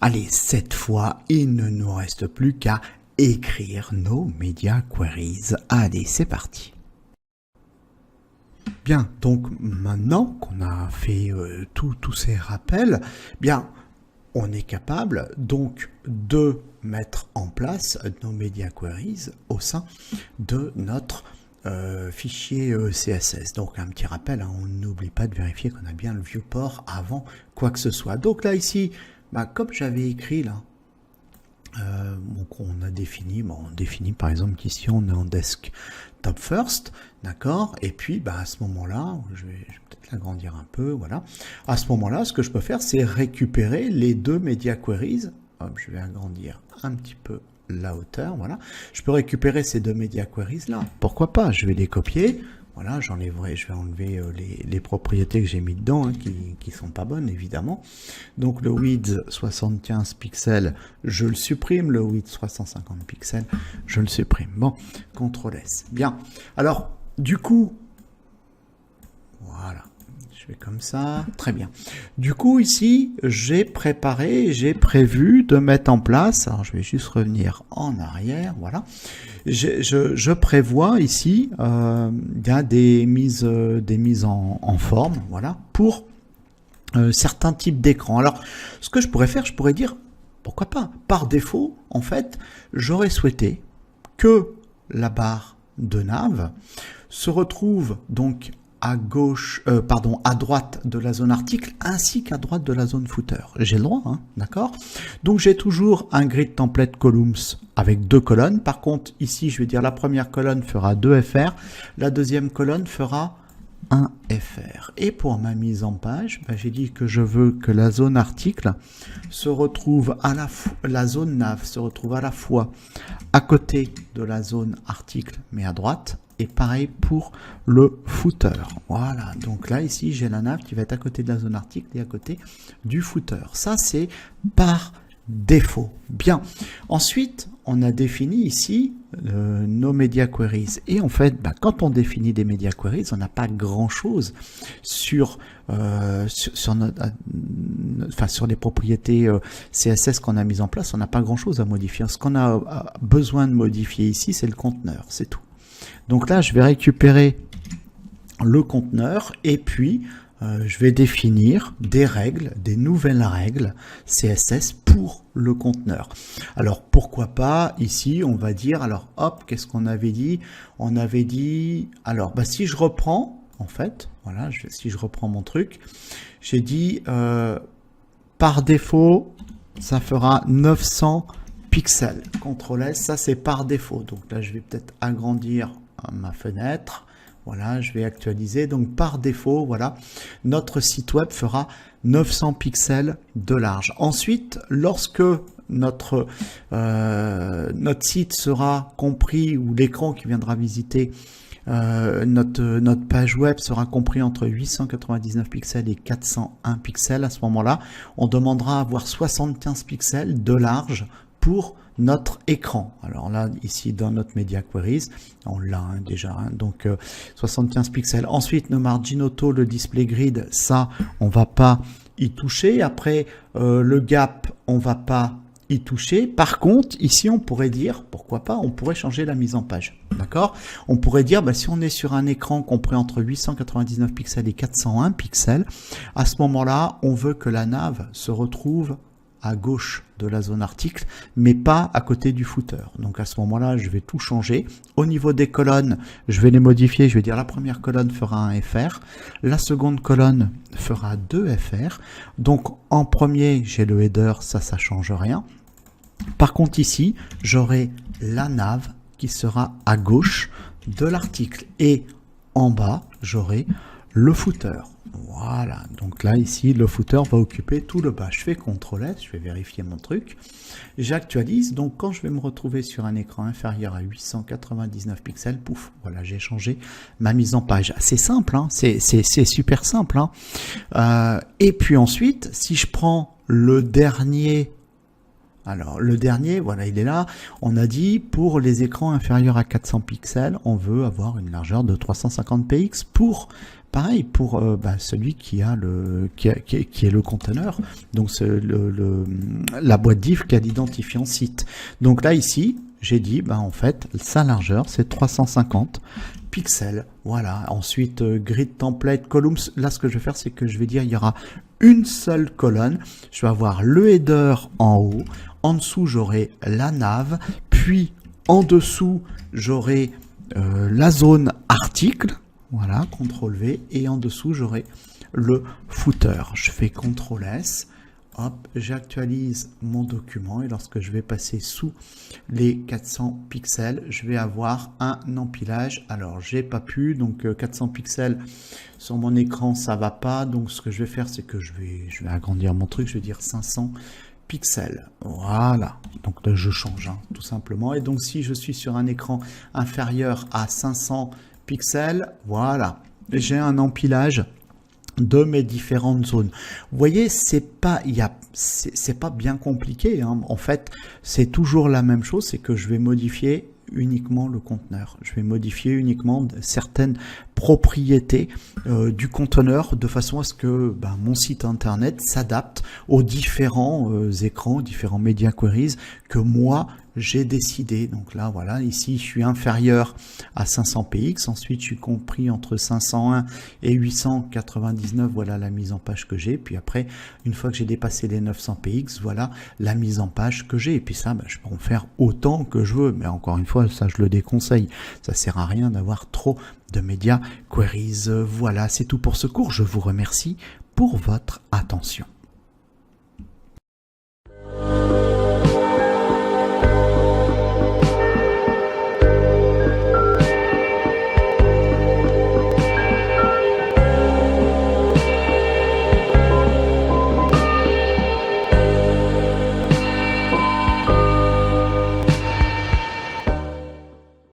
Allez, cette fois, il ne nous reste plus qu'à écrire nos Media Queries. Allez, c'est parti. Bien, donc maintenant qu'on a fait tous ces rappels, bien, on est capable donc de mettre en place nos Media Queries au sein de notre fichier CSS. Donc un petit rappel, hein, on n'oublie pas de vérifier qu'on a bien le viewport avant quoi que ce soit. Donc là ici, comme j'avais écrit là, donc on a défini, on définit par exemple qu'ici on est en desktop first, d'accord, et puis à ce moment-là, je vais peut-être l'agrandir un peu, voilà. À ce moment-là, ce que je peux faire, c'est récupérer les deux Media Queries. Hop, je vais agrandir un petit peu la hauteur, voilà. Je peux récupérer ces deux Media Queries là. Pourquoi pas? Je vais les copier. Voilà, j'enlèverai, je vais enlever les propriétés que j'ai mis dedans, hein, qui sont pas bonnes, évidemment. Donc, le width 75 pixels, je le supprime. Le width 350 pixels, je le supprime. Bon, CTRL S. Bien. Alors, du coup, voilà. Je fais comme ça. Très bien. Du coup, ici, j'ai prévu de mettre en place, alors je vais juste revenir en arrière, voilà. Je prévois ici, il y a des mises en forme, voilà, pour certains types d'écrans. Alors, ce que je pourrais faire, je pourrais dire, pourquoi pas, par défaut, en fait, j'aurais souhaité que la barre de nav se retrouve donc à gauche, à droite de la zone article, ainsi qu'à droite de la zone footer. J'ai le droit, hein, d'accord? Donc j'ai toujours un grid template columns avec deux colonnes. Par contre, ici, je vais dire la première colonne fera 2 FR, la deuxième colonne fera 1 FR. Et pour ma mise en page, j'ai dit que je veux que la zone article se retrouve la zone nav se retrouve à la fois à côté de la zone article, mais à droite. Et pareil pour le footer. Voilà, donc là ici j'ai la nav qui va être à côté de la zone article et à côté du footer. Ça c'est par défaut. Bien. Ensuite, on a défini ici nos Media Queries. Et en fait, quand on définit des Media Queries, on n'a pas grand-chose sur les propriétés CSS qu'on a mises en place. On n'a pas grand-chose à modifier. Ce qu'on a besoin de modifier ici, c'est le conteneur. C'est tout. Donc là, je vais récupérer le conteneur et puis je vais définir des règles, des nouvelles règles CSS pour le conteneur. Alors pourquoi pas ici, on va dire, alors hop, qu'est-ce qu'on avait dit? On avait dit, alors si je reprends, en fait, voilà, si je reprends mon truc, j'ai dit par défaut, ça fera 900 pixels. CTRL S, ça c'est par défaut. Donc là, je vais peut-être agrandir ma fenêtre. Voilà, je vais actualiser. Donc par défaut, voilà, notre site web fera 900 pixels de large. Ensuite, lorsque notre site sera compris, ou l'écran qui viendra visiter notre page web sera compris entre 899 pixels et 401 pixels, à ce moment-là, on demandera à avoir 75 pixels de large pour notre écran. Alors là, ici, dans notre Media Queries, on l'a déjà, donc 75 pixels. Ensuite, nos margin auto, le display grid, ça, on va pas y toucher. Après, le gap, on va pas y toucher. Par contre, ici, on pourrait dire, pourquoi pas, on pourrait changer la mise en page. D'accord? On pourrait dire, si on est sur un écran compris entre 899 pixels et 401 pixels, à ce moment-là, on veut que la nav se retrouve à gauche de la zone article, mais pas à côté du footer. Donc à ce moment-là, je vais tout changer. Au niveau des colonnes, je vais les modifier. Je vais dire la première colonne fera un FR, la seconde colonne fera 2 FR. Donc en premier, j'ai le header, ça change rien. Par contre ici, j'aurai la nav qui sera à gauche de l'article et en bas, j'aurai le footer. Voilà, donc là ici le footer va occuper tout le bas. Je fais CTRL S, je vais vérifier mon truc, j'actualise. Donc quand je vais me retrouver sur un écran inférieur à 899 pixels, pouf, voilà, j'ai changé ma mise en page. C'est simple, hein, c'est super simple, hein. Et puis ensuite, si je prends le dernier Alors, le dernier, voilà, il est là. On a dit, pour les écrans inférieurs à 400 pixels, on veut avoir une largeur de 350 px pour, pareil, pour celui qui a qui est le conteneur. Donc, c'est la boîte diff qui a l'identifiant site. Donc là, ici, j'ai dit, en fait, sa largeur, c'est 350 pixels. Voilà. Ensuite, grid template, columns. Là, ce que je vais faire, c'est que je vais dire, il y aura une seule colonne. Je vais avoir le header en haut. En dessous, j'aurai la nav. Puis, en dessous, j'aurai la zone article. Voilà, CTRL V. Et en dessous, j'aurai le footer. Je fais CTRL S. Hop, j'actualise mon document et lorsque je vais passer sous les 400 pixels, je vais avoir un empilage. Alors, j'ai pas pu, donc 400 pixels sur mon écran, ça va pas. Donc, ce que je vais faire, c'est que je vais agrandir mon truc. Je vais dire 500 pixels. Voilà. Donc là, je change, tout simplement. Et donc, si je suis sur un écran inférieur à 500 pixels, voilà, j'ai un empilage de mes différentes zones. Vous voyez, c'est pas bien compliqué, En fait, c'est toujours la même chose, c'est que je vais modifier uniquement le conteneur. Je vais modifier uniquement certaines propriétés du conteneur de façon à ce que mon site internet s'adapte aux différents écrans, différents media queries que moi j'ai décidé. Donc là, voilà, ici, je suis inférieur à 500 px. Ensuite, je suis compris entre 501 et 899. Voilà la mise en page que j'ai. Puis après, une fois que j'ai dépassé les 900 px, voilà la mise en page que j'ai. Et puis ça, je peux en faire autant que je veux. Mais encore une fois, ça, je le déconseille. Ça sert à rien d'avoir trop de media queries. Voilà, c'est tout pour ce cours. Je vous remercie pour votre attention.